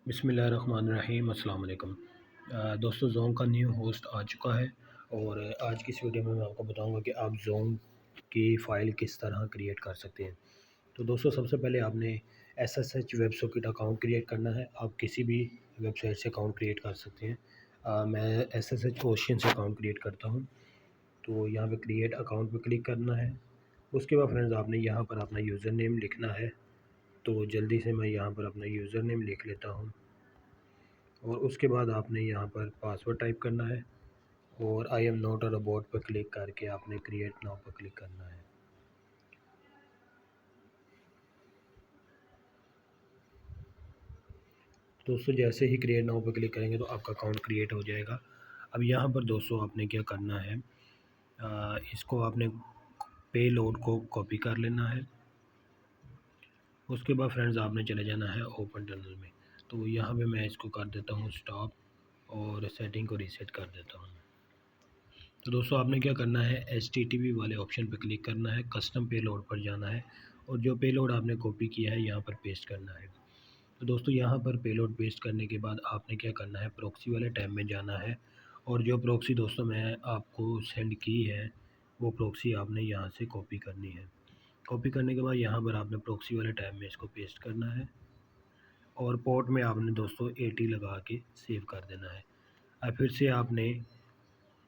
बिस्मिल्लाहिर्रहमानिर्रहीम अस्सलाम वालेकुम। दोस्तों ज़ोम का न्यू होस्ट आ चुका है और आज की इस वीडियो में मैं आपको बताऊंगा कि आप ज़ोम की फ़ाइल किस तरह क्रिएट कर सकते हैं। तो दोस्तों सबसे पहले आपने SSH web socket account create करना है। आप किसी भी वेबसाइट से अकाउंट क्रिएट कर सकते हैं। मैं SSH ओशियन से अकाउंट क्रिएट करता हूँ। तो यहाँ पे क्रिएट अकाउंट पे क्लिक करना है। उसके बाद फ्रेंड्स आपने यहाँ पर अपना यूज़र नेम लिखना है। तो जल्दी से मैं यहाँ पर अपना यूज़र नेम लिख लेता हूँ और उसके बाद आपने यहाँ पर पासवर्ड टाइप करना है और I am not a robot पर क्लिक करके आपने क्रिएट नाउ पर क्लिक करना है। दोस्तों जैसे ही क्रिएट नाउ पर क्लिक करेंगे तो आपका अकाउंट क्रिएट हो जाएगा। अब यहाँ पर दोस्तों आपने क्या करना है, इसको आपने पे लोड को कॉपी कर लेना है। उसके बाद फ्रेंड्स आपने चले जाना है ओपन टनल में। तो यहाँ पे मैं इसको कर देता हूँ स्टॉप और सेटिंग को रीसेट कर देता हूँ। तो दोस्तों आपने क्या करना है, HTTP वाले ऑप्शन पर क्लिक करना है, कस्टम पेलोड पर जाना है और जो पेलोड आपने कॉपी किया है यहाँ पर पेस्ट करना है। तो दोस्तों यहाँ पर पेलोड पेस्ट करने के बाद आपने क्या करना है, प्रॉक्सी वाले टैब में जाना है और जो प्रॉक्सी दोस्तों मैं आपको सेंड की है वो प्रॉक्सी आपने यहाँ से कॉपी करनी है। कॉपी करने के बाद यहाँ पर आपने प्रॉक्सी वाले टैब में इसको पेस्ट करना है और पोर्ट में आपने दोस्तों 80 लगा के सेव कर देना है। अब फिर से आपने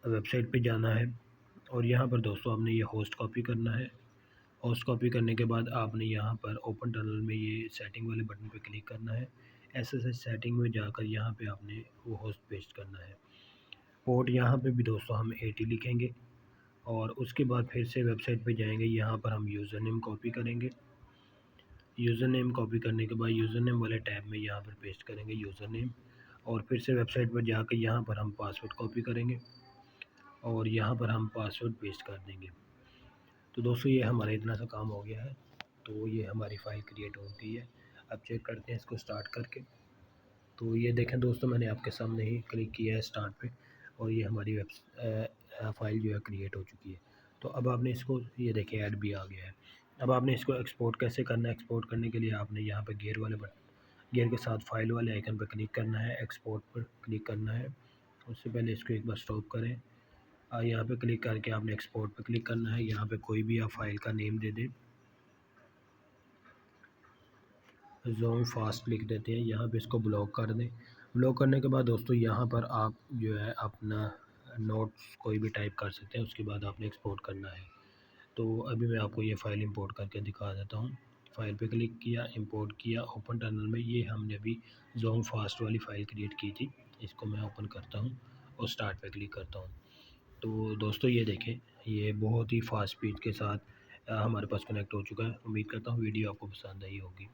वेबसाइट पे जाना है और यहाँ पर दोस्तों आपने ये होस्ट कॉपी करना है। होस्ट कॉपी करने के बाद आपने यहाँ पर ओपन टनल में ये सेटिंग वाले बटन पे क्लिक करना है। SSH सेटिंग में जाकर यहाँ पे आपने वो होस्ट पेस्ट करना है। पोर्ट यहाँ पे भी दोस्तों हम 80 लिखेंगे और उसके बाद फिर से वेबसाइट पे जाएंगे। यहाँ पर हम यूज़र नेम कॉपी करेंगे। यूज़र नेम कॉपी करने के बाद यूज़र नेम वाले टैब में यहाँ पर पेस्ट करेंगे यूज़र नेम और फिर से वेबसाइट पर जाकर यहाँ पर हम पासवर्ड कॉपी करेंगे और यहाँ पर हम पासवर्ड पेस्ट कर देंगे। तो दोस्तों ये हमारा इतना सा काम हो गया है। तो ये हमारी फ़ाइल क्रिएट हो गई है। अब चेक करते हैं इसको स्टार्ट करके। तो ये देखें दोस्तों मैंने आपके सामने ही क्लिक किया है स्टार्ट पे और ये हमारी फ़ाइल जो है क्रिएट हो चुकी है। तो अब आपने इसको, ये देखें ऐड भी आ गया है। अब आपने इसको एक्सपोर्ट कैसे करना है, एक्सपोर्ट करने के लिए आपने यहाँ पर गेयर वाले बटन, गेयर के साथ फाइल वाले आइकन पर क्लिक करना है, एक्सपोर्ट पर क्लिक करना है। उससे पहले इसको एक बार स्टॉप करें। यहाँ पे क्लिक करके आपने एक्सपोर्ट पे क्लिक करना है। यहाँ पे कोई भी आप फाइल का नेम दे दें, ज़ोम फास्ट लिख देते हैं। यहाँ पे इसको ब्लॉक कर दें। ब्लॉक करने के बाद दोस्तों यहाँ पर आप जो है अपना नोट्स कोई भी टाइप कर सकते हैं। उसके बाद आपने एक्सपोर्ट करना है। तो अभी मैं आपको ये फ़ाइल इंपोर्ट करके दिखा देता हूँ। फ़ाइल पे क्लिक किया, इंपोर्ट किया, ओपन टनल में ये हमने अभी ज़ोम फास्ट वाली फ़ाइल क्रिएट की थी। इसको मैं ओपन करता हूँ और स्टार्ट पे क्लिक करता हूँ। तो दोस्तों ये देखें, ये बहुत ही फास्ट स्पीड के साथ हमारे पास कनेक्ट हो चुका है। उम्मीद करता हूँ वीडियो आपको पसंद आई होगी।